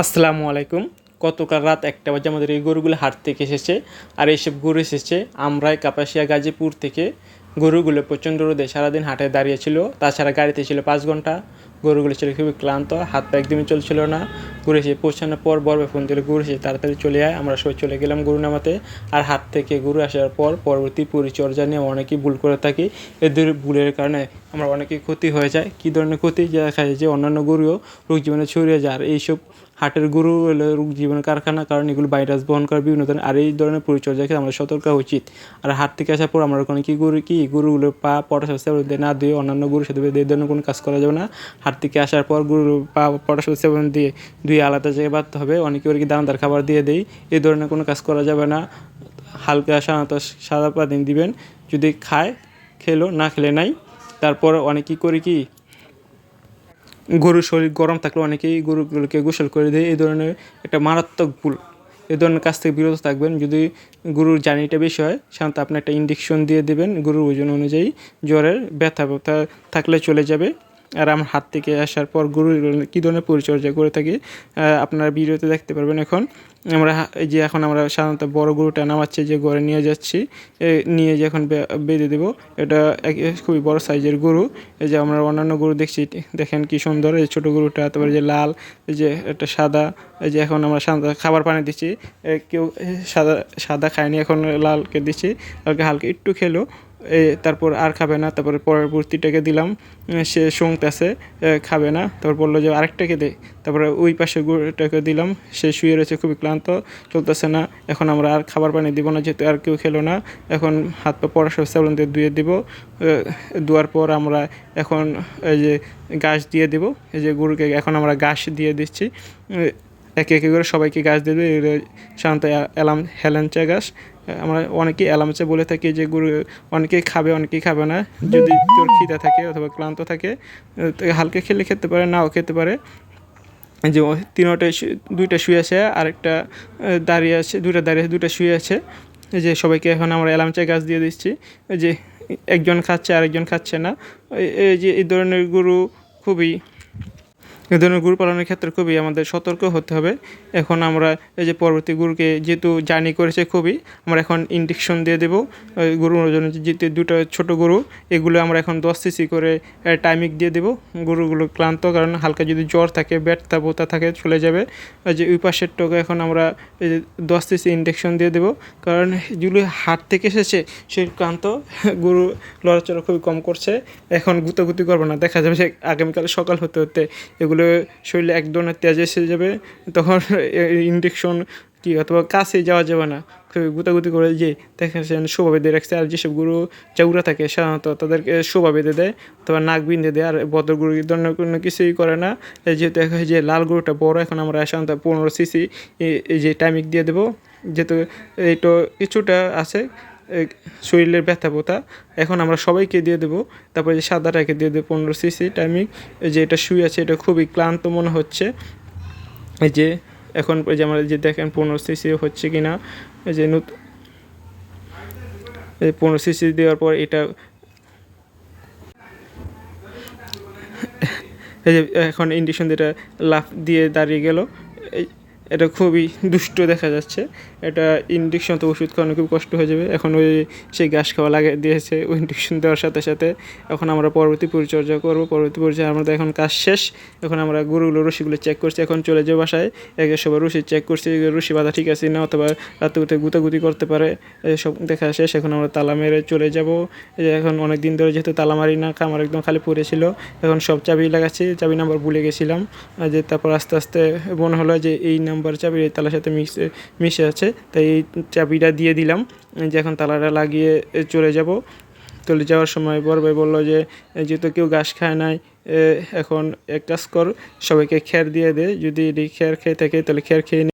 আসসালামু আলাইকুম। গতকাল রাত ১টা বাজে আমাদের এই গরুগুলো হাট থেকে এসেছে। আর এইসব গরু এসেছে আমরাই কাপাসিয়া গাজীপুর থেকে। গরুগুলো প্রচণ্ড রোদে সারাদিন হাটে দাঁড়িয়েছিল, তাছাড়া গাড়িতে ছিল ৫ ঘন্টা। গরুগুলো ছিল খুবই ক্লান্ত, হাত পা একদমই চলছিল না। গরু এসে পৌঁছানোর পর বড় ফোন দিল, গরু এসে তাড়াতাড়ি চলে আয়। আমরা সবাই চলে গেলাম গরু নামাতে। আর হাট থেকে গরু আসার পর পরবর্তী পরিচর্যা নিয়ে অনেকেই ভুল করে থাকি। এদের ভুলের কারণে আমরা অনেকেই ক্ষতি হয়ে যায়। কী ধরনের ক্ষতি? দেখা যায় যে অন্যান্য গরুও রোগ জীবাণু ছড়িয়ে যায়। আর এইসব হাটের গরু হলো রোগ জীবাণু কারখানা, কারণ এগুলো ভাইরাস বহন করে বিভিন্ন ধরনের। আর এই ধরনের পরিচর্যাকে আমরা সতর্ক হওয়া উচিত। আর হাট থেকে আসার পর আমরা ওখানে গরুগুলোর পা পটাশ না দিয়ে অন্যান্য গরুর সাথে এই ধরনের কোনো কাজ করা যাবে না। হাট থেকে আসার পর গরুর পা পটাশ সেবন দিয়ে আলাদা জায়গায় বাঁধতে হবে। অনেকে ওর কি দানাদার খাবার দিয়ে দেয়, এই ধরনের কোনো কাজ করা যাবে না। হালকা সাধারণত সাদা পানি দিবেন, যদি খায় খেলো, না খেলে নাই। তারপর অনেকেই গরুর শরীর গরম থাকলে অনেকেই গরুগুলোকে গোসল করে দেয়। এই ধরনের একটা মারাত্মক ভুল। এই ধরনের কাজ থেকে বিরত থাকবেন। যদি গরুর জার্নিটা বেশি হয়, সাধারণত আপনি একটা ইনজেকশন দিয়ে দেবেন গরুর ওজন অনুযায়ী। জ্বরের ব্যথা থাকলে চলে যাবে। আর আমার হাত থেকে আসার পর গরুর কী ধরনের পরিচর্যা করে থাকি আপনারা ভিডিওতে দেখতে পারবেন। এখন আমরা সাধারণত বড় গরুটা নামাচ্ছি, যে ঘরে নিয়ে যাচ্ছি, নিয়ে যে এখন বেঁধে দেবো। এটা খুবই বড় সাইজের গরু। এই যে আমরা অন্যান্য গরু দেখছি, দেখেন কি সুন্দর। এই ছোটো গরুটা, তারপরে যে লাল, এই যে একটা সাদা। এই যে এখন আমরা সাধারণত খাবার পানি দিচ্ছি, কেউ সাদা খায়নি, এখন লালকে দিচ্ছি। লালকে হালকা একটু খেলো, তারপর আর খাবে না। তারপরে পরবর্তীটাকে দিলাম, সে শুংতেছে, খাবে না। তারপর বললো যে আরেকটাকে দে। তারপরে ওই পাশে গরুটাকে দিলাম, সে শুয়ে রয়েছে, খুবই ক্লান্ত, চলতেছে না। এখন আমরা আর খাবার পানি দিব না, যেহেতু আর কেউ খেলো না। এখন হাত পা পরাশর সাবুন দিয়ে ধুয়ে দিব। ধোয়ার পর আমরা এখন এই যে ঘাস দিয়ে দেবো। এই যে গরুকে এখন আমরা ঘাস দিয়ে দিচ্ছি, একে একে করে সবাইকে ঘাস দিয়ে দেবে। সাধারণত হেলেঞ্চা ঘাস, আমরা অনেকেই এলামচা বলে থাকি। যে গরু অনেকেই খাবে, অনেকেই খাবে না। যদি তোর খিদে থাকে অথবা ক্লান্ত থাকে, হালকা খেলে খেতে পারে, নাও খেতে পারে। যে দুইটা শুয়ে আছে, আরেকটা দাঁড়িয়ে আছে, দুইটা দাঁড়িয়ে আছে, দুইটা শুয়ে আছে। এই যে সবাইকে এখন আমরা এলামচা গাছ দিয়ে দিচ্ছি। এই যে একজন খাচ্ছে, আরেকজন খাচ্ছে না। এই ধরনের গরু পালনের ক্ষেত্রে খুবই আমাদের সতর্ক হতে হবে। এখন আমরা এই যে পরবর্তী গরুকে যেহেতু জার্নি করেছে খুবই, আমরা এখন ইনজেকশন দিয়ে দেবো গরুর জন্য। যেহেতু দুটো ছোটো গরু, এগুলো আমরা এখন 10 সিসি করে টাইমিক দিয়ে দেবো। গরুগুলো ক্লান্ত, কারণ হালকা যদি জ্বর থাকে, ব্যথা বোতা থাকে, চলে যাবে। যে ওই পাশের টোকে এখন আমরা 10 সিসি ইনজেকশন দিয়ে দেবো, কারণ যেগুলো হাট থেকে এসেছে সে ক্লান্ত, গরু লড়াচড়া খুবই কম করছে। এখন গুতাগুতি করবে না, দেখা যাবে যে আগামীকাল সকাল হতে হতে এগুলো শরীরে এক ধরনের তেজ এসে যাবে। তখন ইনজেকশন অথবা কাছে যাওয়া যাবে না, গুতাগুতি করে যে দেখা যাচ্ছে শোভা বেঁধে রাখছে। আর যেসব গরু চাউরা থাকে সাধারণত তাদেরকে শোভা বেঁধে দেয় অথবা নাক বিঁধে দেয়। আর ভদ্র গরু এই ধরনের কোনো কিছুই করে না। যেহেতু দেখা যায় যে লাল গরুটা বড়, এখন আমরা সাধারণত 15 সিসি এই যে টাইমিক দিয়ে দেবো। যেহেতু এইটা কিছুটা আছে শরীরের ব্যথা বোতা, এখন আমরা সবাইকে দিয়ে দেবো। তারপরে যে সাদাটাকে দিয়ে দেবো 15 সিসি টাইমিং। যে এটা শুয়ে আছে, এটা খুবই ক্লান্ত মনে হচ্ছে। এই যে এখন এই যে আমরা যে দেখেন 15 সিসি হচ্ছে কি না। এই যে 15 সিসি দেওয়ার পর এটা এই যে এখন ইন্ডিকেশন যেটা লাফ দিয়ে দাঁড়িয়ে গেল, এটা খুবই দুষ্ট দেখা যাচ্ছে। এটা ইনজেকশন তো ওষুধ খাওয়ানো খুব কষ্ট হয়ে যাবে। এখন সেই ঘাস খাওয়া লাগিয়ে দিয়েছে ওই ইনজেকশন দেওয়ার সাথে সাথে। এখন আমরা পরবর্তী পরিচর্যা করবো। পরবর্তী পরিচর্যা আমাদের এখন কাজ শেষ। এখন আমরা রশিগুলো চেক করছি, এখন চলে যাবো বাসায়। সবাই রশি চেক করছি, রশি বাঁধা ঠিক আছে না, অথবা রাতে গুতাগুতি করতে পারে, সব দেখা শেষ। এখন আমরা তালা মেরে চলে যাবো। এখন অনেক দিন ধরে যেহেতু তালা মারি না, কামার একদম খালি পড়েছিল, এখন সব চাবি লাগাচ্ছি। চাবি নাম্বার ভুলে গেছিলাম। যে তারপর আস্তে আস্তে মনে হলো যে এই নাম্বার চাবি এই তালার সাথে মিশে আছে, তাই এই চাবিটা দিয়ে দিলাম। যে এখন তালাটা লাগিয়ে চলে যাওয়ার সময় বড় ভাই বললো যে যেহেতু কেউ ঘাস খায় নাই, এখন এক কাজ কর, সবাইকে খের দিয়ে দে, যদি খের খেয়ে থাকে তাহলে খের খেয়ে